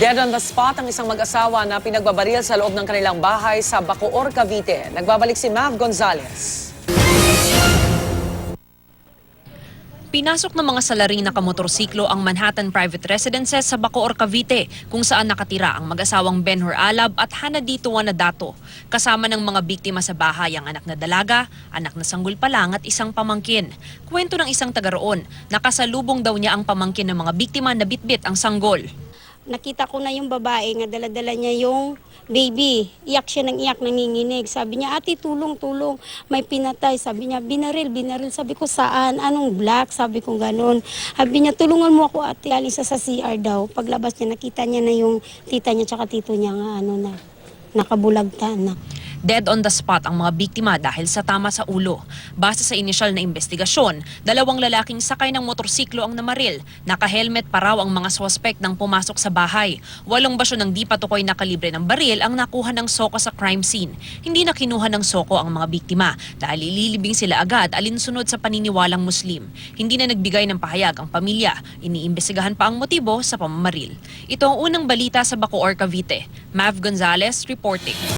Dead on the spot ang isang mag-asawa na pinagbabaril sa loob ng kanilang bahay sa Bacoor, Cavite. Nagbabalik si Mav Gonzalez. Pinasok ng mga salaring nakamotorsiklo ang Manhattan Private Residences sa Bacoor, Cavite, kung saan nakatira ang mag-asawang Benhur Alab at Hanadito Wanadato. Kasama ng mga biktima sa bahay ang anak na dalaga, anak na sanggol pa lang at isang pamangkin. Kwento ng isang taga roon, nakasalubong daw niya ang pamangkin ng mga biktima na bitbit ang sanggol. Nakita ko na yung babae nga dala-dala niya yung baby. Iyak siya ng iyak, nanginginig. Sabi niya, ate, tulong, tulong. May pinatay. Sabi niya, binaril, binaril. Sabi ko, saan? Anong black? Sabi ko, ganun. Sabi niya, tulungan mo ako, ate. Alisa sa CR daw. Paglabas niya, nakita niya na yung tita niya tsaka tito niya nga, nakabulagta na. Dead on the spot ang mga biktima dahil sa tama sa ulo. Base sa inisyal na investigasyon, 2 lalaking sakay ng motorsiklo ang namaril. Naka-helmet pa raw ang mga suspect nang pumasok sa bahay. 8 basyo ng di patukoy na kalibre ng baril ang nakuha ng soko sa crime scene. Hindi na kinuha ng soko ang mga biktima dahil ililibing sila agad alinsunod sa paniniwalang Muslim. Hindi na nagbigay ng pahayag ang pamilya. Iniimbestigahan pa ang motibo sa pamamaril. Ito ang unang balita sa Bacoor, Cavite. Mav Gonzalez reporting.